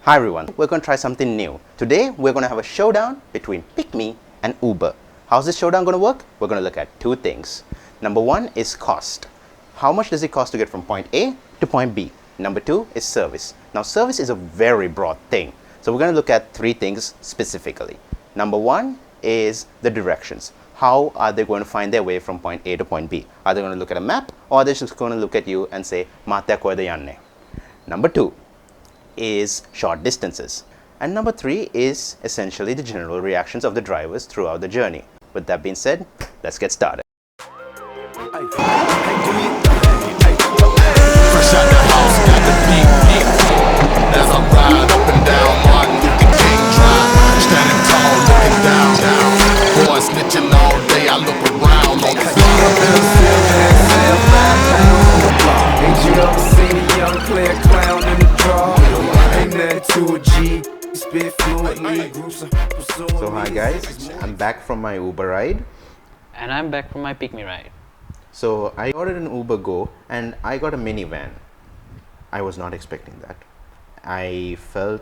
Hi everyone, we're going to try something new. Today we're going to have a showdown between PickMe and Uber. How's this showdown going to work? We're going to look at two things. Number one is cost. How much does it cost to get from point A to point B? Number two is service. Now service is a very broad thing. So we're going to look at three things specifically. Number one is the directions. How are they going to find their way from point A to point B? Are they going to look at a map, or are they just going to look at you and say, "Matya koide yanne"? Number two is short distances. And number three is essentially the general reactions of the drivers throughout the journey. With that being said, let's get started. So hi guys, I'm back from my Uber ride. And I'm back from my PickMe ride. So I ordered an Uber Go and I got a minivan. I was not expecting that.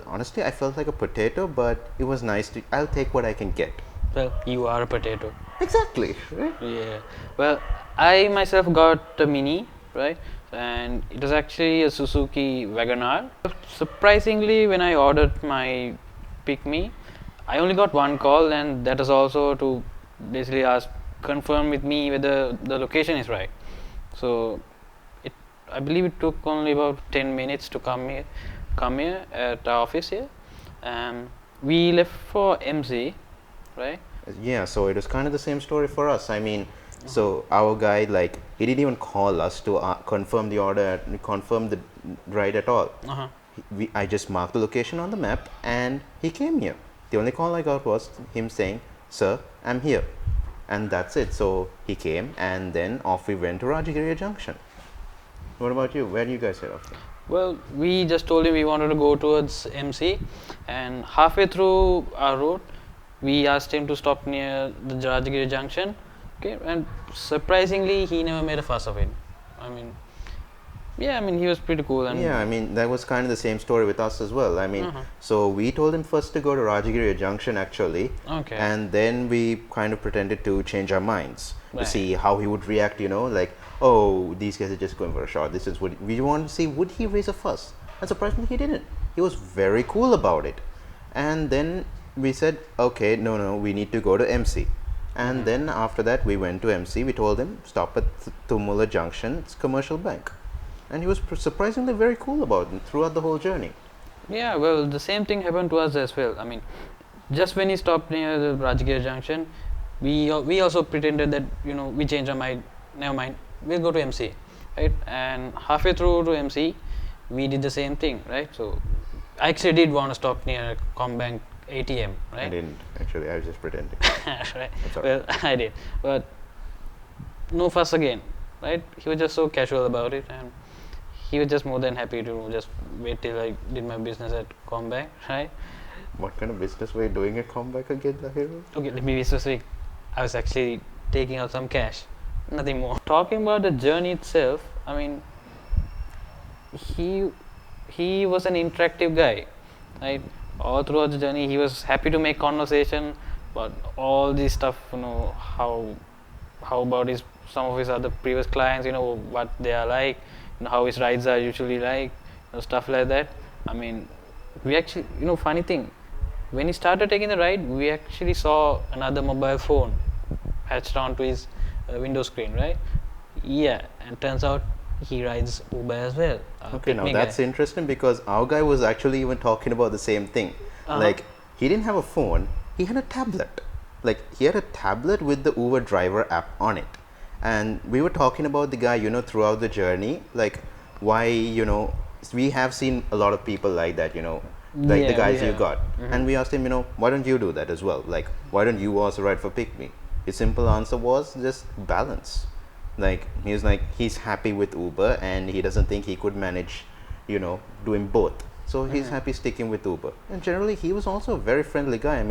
Honestly, I felt like a potato, but it was nice I'll take what I can get. Well, you are a potato. Exactly, right? Yeah. Well, I myself got a Mini, right? And it was actually a Suzuki Wagon-R. Surprisingly, when I ordered my PickMe, I only got one call, and that was also to basically confirm with me whether the location is right. So I believe it took only about 10 minutes to come here at our office here. We left for MC, right? Yeah, so it was kind of the same story for us. I mean, so our guy, he didn't even call us to confirm the order, confirm the ride at all. I just marked the location on the map and he came here. The only call I got was him saying, "Sir, I'm here." And that's it. So he came and then off we went to Rajagiriya Junction. What about you? Where do you guys head off to? Well, we just told him we wanted to go towards MC, and halfway through our route, we asked him to stop near the Rajagiriya Junction. Okay, and surprisingly, he never made a fuss of it. He was pretty cool. And yeah, that was kind of the same story with us as well. So we told him first to go to Rajagiriya Junction actually. Okay. And then we kind of pretended to change our minds to Right. see how he would react, oh, these guys are just going for a shot. This is what we wanted to see. Would he raise a fuss? And surprisingly, he didn't. He was very cool about it. And then we said, okay, no, we need to go to MC. And then after that, we went to MC. We told him, stop at Tumula Junction. It's Commercial Bank. And he was surprisingly very cool about it throughout the whole journey. Yeah, well, the same thing happened to us as well. Just when he stopped near the Rajagiriya Junction, we also pretended that we changed our mind. Never mind, we'll go to MC, right? And halfway through to MC, we did the same thing, right? So I actually did want to stop near Combank ATM, right? I didn't actually. I was just pretending. Right. That's all Well, I did, but no fuss again, right? He was just so casual about it, and he was just more than happy to just wait till I did my business at Combank, right? What kind of business were you doing at Combank again, Lahiro? Okay, let me be specific. I was actually taking out some cash, nothing more. Talking about the journey itself, he was an interactive guy, right? All throughout the journey, he was happy to make conversation about all this stuff. How about some of his other previous clients. What they are like, how his rides are usually like, stuff like that. We actually, funny thing, when he started taking the ride, we actually saw another mobile phone hatched onto his window screen, right? Yeah, and turns out he rides Uber as well. Okay, now that's interesting because our guy was actually even talking about the same thing. He didn't have a phone, he had a tablet. He had a tablet with the Uber driver app on it. And we were talking about the guy, throughout the journey, why, we have seen a lot of people like that, the guys you got. And we asked him, why don't you do that as well? Why don't you also ride for PickMe? His simple answer was just balance. He was he's happy with Uber and he doesn't think he could manage, doing both. So he's happy sticking with Uber. And generally, he was also a very friendly guy.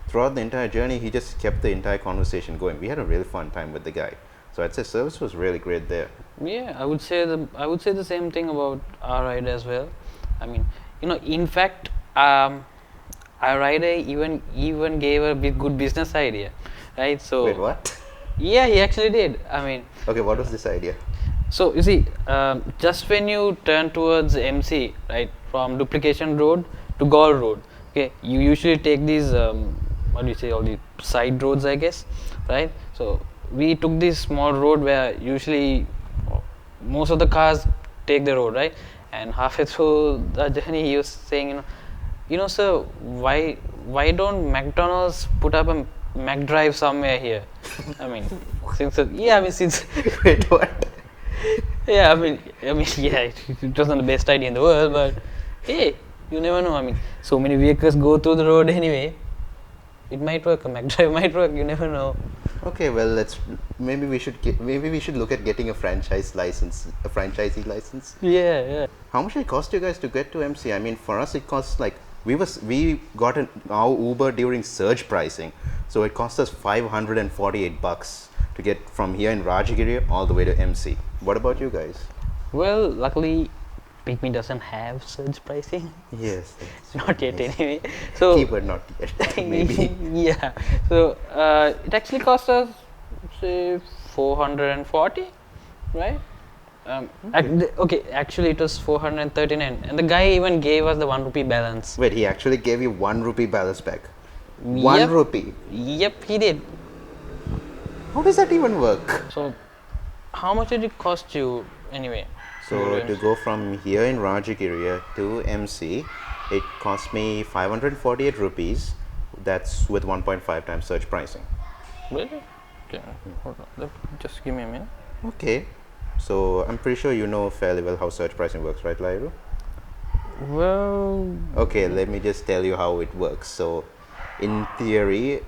Throughout the entire journey, he just kept the entire conversation going. We had a really fun time with the guy. So I'd say service was really great there. Yeah, I would say the same thing about our ride as well. In fact, Um, our rider even gave a big good business idea, right? So Wait, what? yeah, he actually did. I mean, Okay, what was this idea? so you see, just when you turn towards MC, right, from Duplication Road to Gaul Road, okay, you usually take these what do you say, all the side roads, I guess, right? So we took this small road where usually most of the cars take the road, right? And halfway through the journey, he was saying, sir, why don't McDonald's put up a McDrive somewhere here? I mean, since Wait, what? yeah, yeah, it wasn't the best idea in the world, but hey, you never know. I mean, so many vehicles go through the road anyway. It might work. A McDrive might work. You never know. Okay, well, maybe we should look at getting a franchise license, a franchisee license. Yeah, yeah. How much did it cost you guys to get to MC? I mean, for us, it costs like we got our Uber during surge pricing, so it cost us $548 to get from here in Rajagiri all the way to MC. What about you guys? Well, luckily, PickMe doesn't have surge pricing. Yes. Not yet, anyway. So Keyword not yet. Maybe. yeah. So it actually cost us say 440, right? Okay, actually it was 439, and the guy even gave us the 1 rupee balance. Wait, he actually gave you 1 rupee balance back. 1 Yep. rupee. Yep, he did. How does that even work? So, how much did it cost you anyway? So to go from here in Rajagiri to MC, it cost me 548 rupees. That's with 1.5 times surge pricing. Really? Okay, hold on. Just give me a minute. Okay. So I'm pretty sure you know fairly well how surge pricing works, right, Lairu? Well, Okay, let me just tell you how it works. So in theory,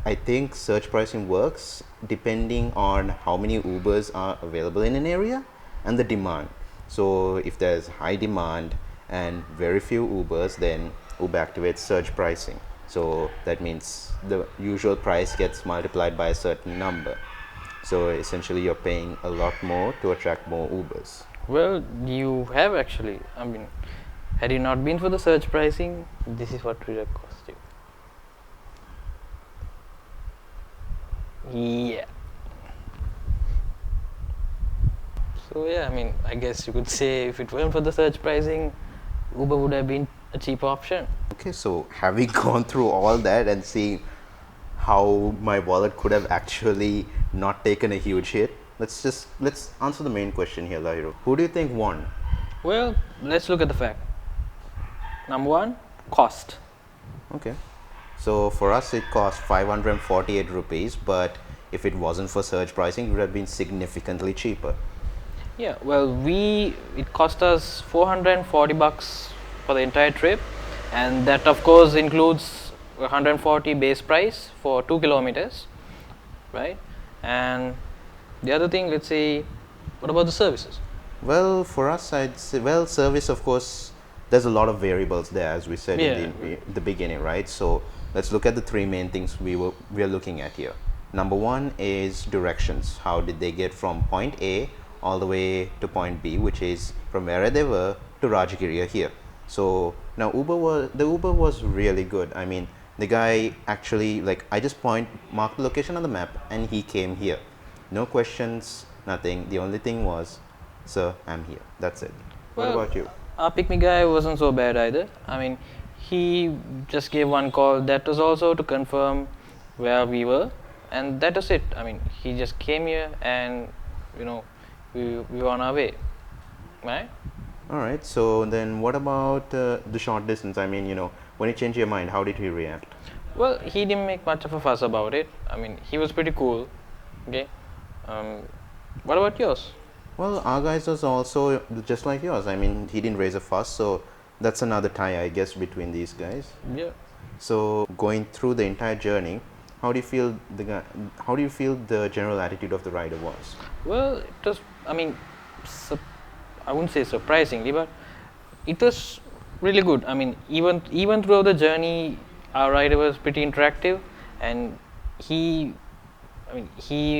I think surge pricing works depending on how many Ubers are available in an area and the demand. So if there's high demand and very few Ubers, then Uber activates surge pricing. So that means the usual price gets multiplied by a certain number. So essentially you're paying a lot more to attract more Ubers. well, you have actually. I mean, had you not been for the surge pricing, this is what it would have cost you. Yeah. So yeah, I mean, I guess you could say if it weren't for the surge pricing, Uber would have been a cheaper option. Okay, so having gone through all that and seeing how my wallet could have actually not taken a huge hit, let's answer the main question here, Lahiru. Who do you think won? Well, let's look at the fact. Number one, cost. Okay. So for us it cost 548 rupees, but if it wasn't for surge pricing, it would have been significantly cheaper. Yeah, well, it cost us $440 for the entire trip, and that of course includes 140 base price for 2 kilometers, right? And the other thing, let's say, what about the services? Well, for us, I'd say, well, service, of course, there's a lot of variables there, as we said in the beginning, right? So let's look at the three main things we are looking at here. Number one is directions. How did they get from point A all the way to point B, which is from where they were to Rajagiri here. So now the Uber was really good. I mean, the guy actually, like, I just marked the location on the map and he came here. No questions, nothing. The only thing was, sir, I'm here. That's it. What Well, about you? Our PickMe guy wasn't so bad either. I mean, he just gave one call. That was also to confirm where we were, and that was it. I mean, he just came here, and we were on our way, right? All right. So then what about the short distance? I mean, when you changed your mind, how did he react? Well, he didn't make much of a fuss about it. I mean, he was pretty cool. Okay. What about yours? Well, our guys was also just like yours. I mean, he didn't raise a fuss, so that's another tie, I guess, between these guys. Yeah. So going through the entire journey, how do you feel the general attitude of the rider was? Well, it was. I mean, I wouldn't say surprisingly, but it was really good. I mean, even throughout the journey, our rider was pretty interactive, and he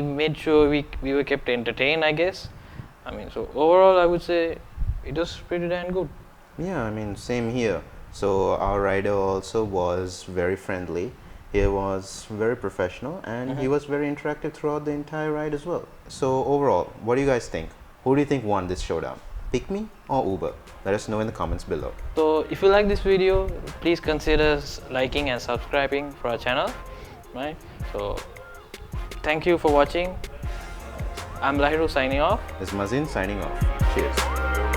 made sure we were kept entertained, I guess. I mean, so overall, I would say it was pretty damn good. Yeah, I mean, same here. So our rider also was very friendly. He was very professional, and he was very interactive throughout the entire ride as well. So overall, what do you guys think? Who do you think won this showdown? PickMe or Uber? Let us know in the comments below. So if you like this video, please consider liking and subscribing for our channel, right? So thank you for watching. I'm Lahiru signing off. This is Mazin signing off. Cheers.